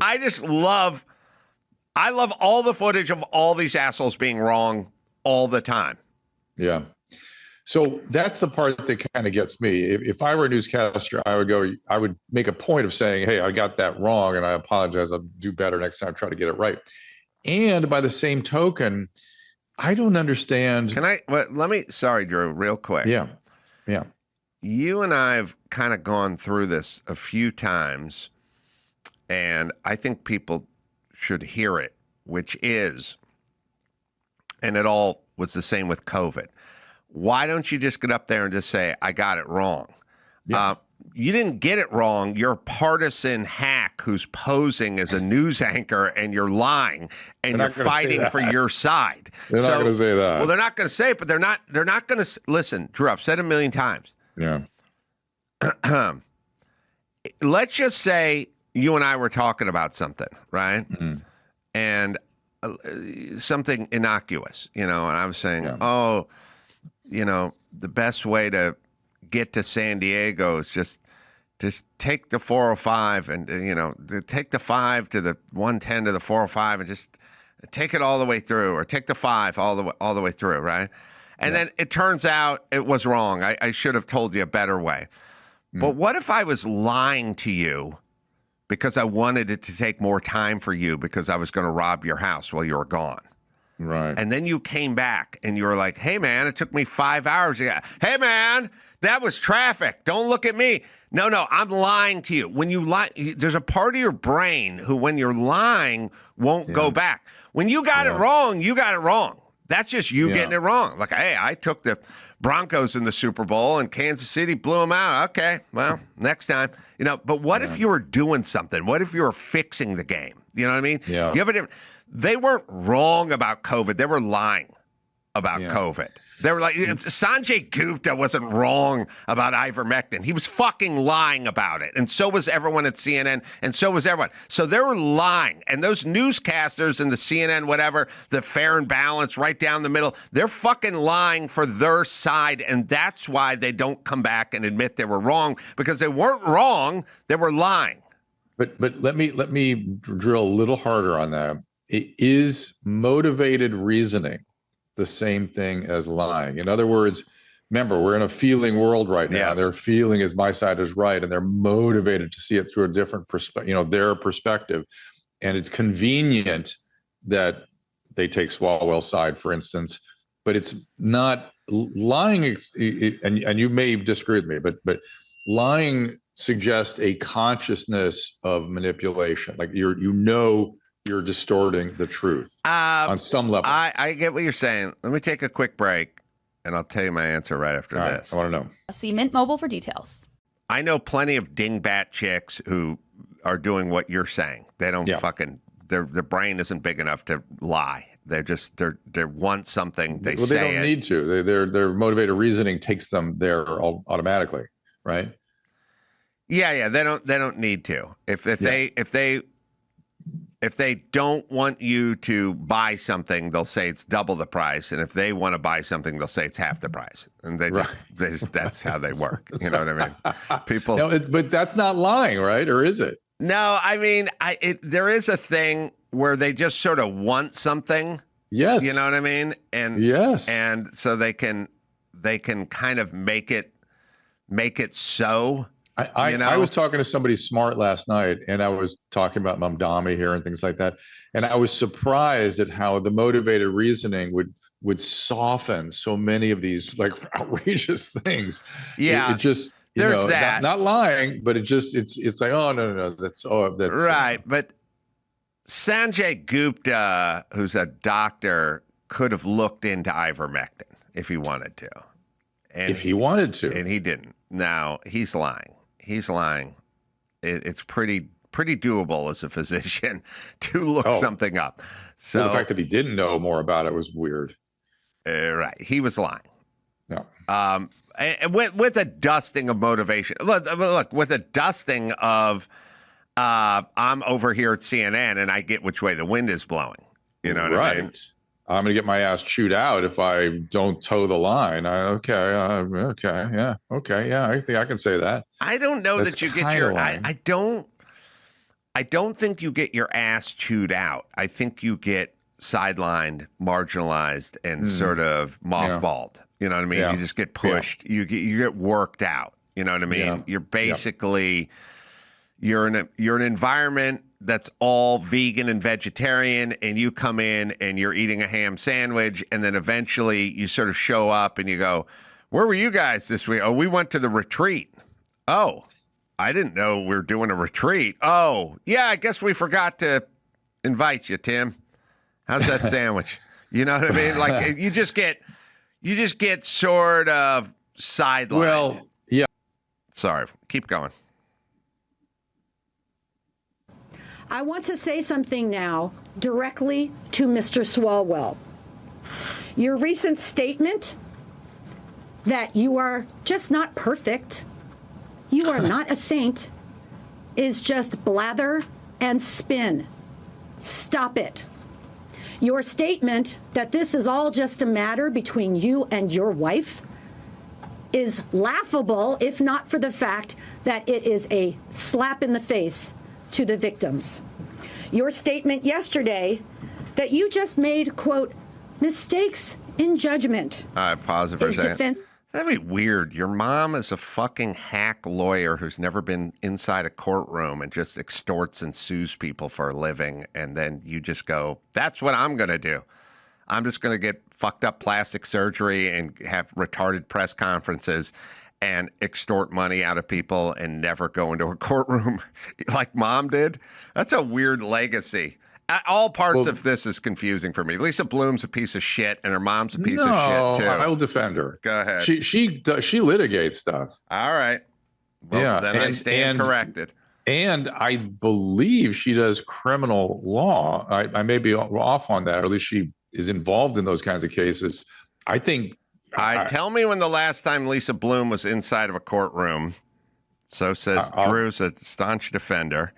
I love all the footage of all these assholes being wrong all the time. Yeah. So that's the part that kind of gets me. If I were a newscaster, I would make a point of saying, hey, I got that wrong and I apologize. I'll do better next time, try to get it right. And by the same token, I don't understand. Sorry, Drew, real quick. Yeah. Yeah. You and I have kind of gone through this a few times, and I think people should hear it, which is, and it all was the same with COVID. Why don't you just get up there and just say, I got it wrong? Yeah. You didn't get it wrong. You're a partisan hack who's posing as a news anchor, and you're lying, and you're fighting for your side. They're not going to say that. Well, they're not going to say it, but they're not going to listen. Drew, I've said it a million times. Yeah. Let's just say you and I were talking about something, right? Mm-hmm. And something innocuous, and I was saying, the best way to get to San Diego is just take the 405 and, take the 5 to the 110 to the 405 and just take it all the way through, or take the 5 all the way through, right? And then it turns out it was wrong. I should have told you a better way. But what if I was lying to you because I wanted it to take more time for you because I was going to rob your house while you were gone? Right. And then you came back and you were like, hey, man, it took me 5 hours. Hey, man, that was traffic. Don't look at me. No, I'm lying to you. When you lie, there's a part of your brain who, when you're lying, won't go back. When you got it wrong, you got it wrong. That's just you getting it wrong. Like, hey, I took the Broncos in the Super Bowl and Kansas City blew them out. Okay, well, next time. But what if you were doing something? What if you were fixing the game? You know what I mean? Yeah. They weren't wrong about COVID. They were lying about COVID. They were like, Sanjay Gupta wasn't wrong about ivermectin. He was fucking lying about it. And so was everyone at CNN, and so was everyone. So they were lying. And those newscasters and the CNN, whatever, the Fair and Balanced, right down the middle, they're fucking lying for their side. And that's why they don't come back and admit they were wrong, because they weren't wrong. They were lying. But let me drill a little harder on that. It is motivated reasoning the same thing as lying? In other words, remember, we're in a feeling world right now. Yes. Their feeling is my side is right, and they're motivated to see it through a different perspective, their perspective. And it's convenient that they take Swalwell's side, for instance, but it's not lying. And you may disagree with me, but lying suggests a consciousness of manipulation. Like you're distorting the truth on some level. I get what you're saying. Let me take a quick break, and I'll tell you my answer right after this. I want to know. See Mint Mobile for details. I know plenty of dingbat chicks who are doing what you're saying. They don't their brain isn't big enough to lie. They want something. They don't need to. Their motivated reasoning takes them there automatically, right? Yeah. They don't need to. If they don't want you to buy something, they'll say it's double the price. And if they want to buy something, they'll say it's half the price. And that's how they work. You know what I mean? People. No, but that's not lying, right? Or is it? No, I mean, there is a thing where they just sort of want something. Yes. You know what I mean? And yes. And so they can kind of make it so. I was talking to somebody smart last night, and I was talking about Mamdani here and things like that. And I was surprised at how the motivated reasoning would soften so many of these like outrageous things. Yeah. It just, there's that. Not lying, but it's like, oh, no, that's right. But Sanjay Gupta, who's a doctor, could have looked into ivermectin if he wanted to. And if he wanted to. And he didn't. Now, he's lying. He's lying. It's pretty doable as a physician to look something up. So the fact that he didn't know more about it was weird. Right. He was lying. No. And with a dusting of motivation. Look, with a dusting of I'm over here at CNN and I get which way the wind is blowing. You know what I mean? I'm going to get my ass chewed out if I don't toe the line. I think I can say that. I don't know that you get your. I I don't think you get your ass chewed out. I think you get sidelined, marginalized, and sort of mothballed. You know what I mean? Yeah. You just get pushed. You get worked out. You know what I mean? Yeah. You're basically you're in an environment that's all vegan and vegetarian, and you come in and you're eating a ham sandwich, and then eventually you sort of show up and you go, "Where were you guys this week?" "Oh, we went to the retreat." "Oh, I didn't know we were doing a retreat." "Oh, yeah, I guess we forgot to invite you, Tim. How's that sandwich?" You know what I mean? Like you just get sort of sidelined. Well, yeah. Sorry, keep going. I want to say something now directly to Mr. Swalwell. Your recent statement that you are just not perfect, you are not a saint, is just blather and spin. Stop it. Your statement that this is all just a matter between you and your wife is laughable, if not for the fact that it is a slap in the face to the victims. Your statement yesterday that you just made, quote, mistakes in judgment. Pause it for a is second. defense. That'd be weird. Your mom is a fucking hack lawyer who's never been inside a courtroom and just extorts and sues people for a living. And then you just go, that's what I'm going to do. I'm just going to get fucked up plastic surgery and have retarded press conferences and extort money out of people and never go into a courtroom like mom did. That's a weird legacy. All parts of this is confusing for me. Lisa Bloom's a piece of shit, and her mom's a piece of shit too. I will defend her. Go ahead. She litigates stuff. All right. Well, Yeah, then I stand corrected. And I believe she does criminal law. I may be off on that, or at least she is involved in those kinds of cases. I think. Tell me when the last time Lisa Bloom was inside of a courtroom. So says Drew's a staunch defender.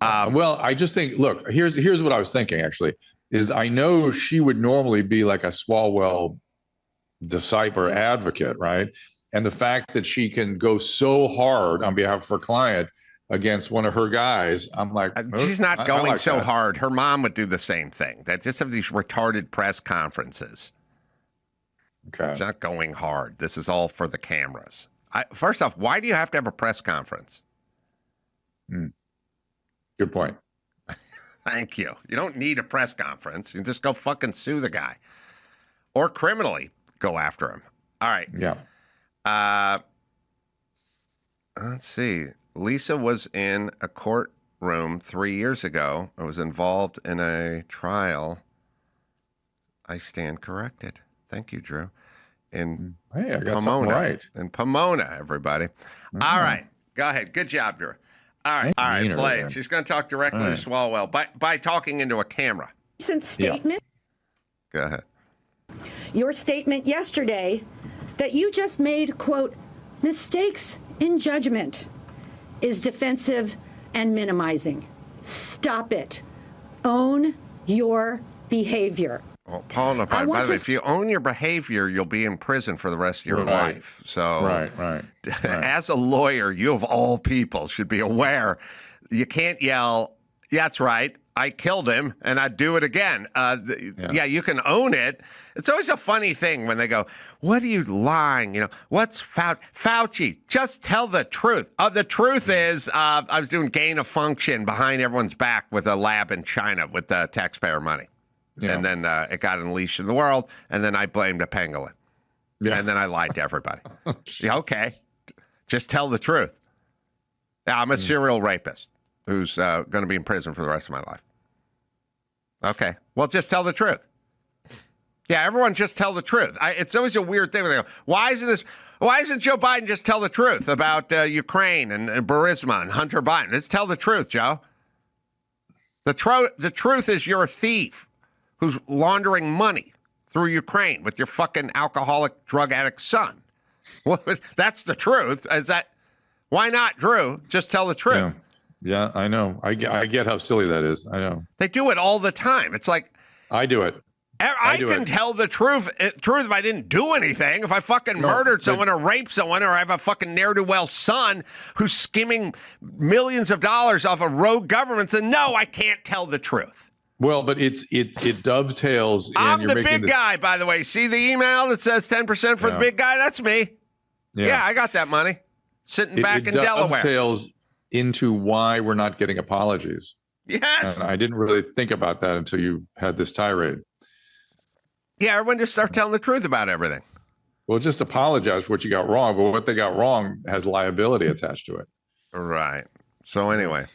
Well, I just think, look, here's what I was thinking, actually, is I know she would normally be like a Swalwell disciple or advocate, right? And the fact that she can go so hard on behalf of her client against one of her guys, I'm like, she's not I going like so that. hard. Her mom would do the same thing. That just have these retarded press conferences. Okay. It's not going hard. This is all for the cameras. First off, why do you have to have a press conference? Good point. Thank you. You don't need a press conference. You can just go fucking sue the guy. Or criminally go after him. All right. Yeah. Let's see. Lisa was in a courtroom 3 years ago. I was involved in a trial. I stand corrected. Thank you, Drew. In Hey, I got Pomona. something right. In Pomona, everybody. All right. Go ahead. Good job, Drew. All right. All right. Meaner, Play it. man. She's going to talk directly to Swalwell by talking into a camera. Recent statement. Go ahead. Your statement yesterday that you just made, quote, mistakes in judgment is defensive and minimizing. Stop it. Own your behavior. Well, Paul, by the way, if you own your behavior, you'll be in prison for the rest of your life. So, Right. as a lawyer, you of all people should be aware. You can't yell, "Yeah, that's right, I killed him, and I'd do it again." Yeah, you can own it. It's always a funny thing when they go, "What are you lying? You know, what's Fauci? Just tell the truth." The truth is, I was doing gain of function behind everyone's back with a lab in China with taxpayer money. Yeah. And then it got unleashed in the world, and then I blamed a pangolin. Yeah. And then I lied to everybody. Yeah, okay. Just tell the truth. Yeah, I'm a serial rapist who's going to be in prison for the rest of my life. Okay. Well, just tell the truth. Yeah, everyone just tell the truth. It's always a weird thing when they go, why isn't Joe Biden just tell the truth about Ukraine and Burisma and Hunter Biden? Just tell the truth, Joe. The truth is you're a thief who's laundering money through Ukraine with your fucking alcoholic drug addict son. Well, that's the truth. Why not, Drew? Just tell the truth. Yeah, I know. I get how silly that is. I know. They do it all the time. It's like, I do it. I do can it. tell the truth if I didn't do anything. If I fucking murdered someone or raped someone, or I have a fucking ne'er-do-well son who's skimming millions of dollars off of rogue governments, then no, I can't tell the truth. Well, but it dovetails. I'm you're the making big guy, by the way. See the email that says 10% for the big guy? That's me. Yeah, I got that money sitting back in Delaware. It dovetails into why we're not getting apologies. Yes. And I didn't really think about that until you had this tirade. Yeah, everyone just start telling the truth about everything. Well, just apologize for what you got wrong, but what they got wrong has liability attached to it. Right. So anyway,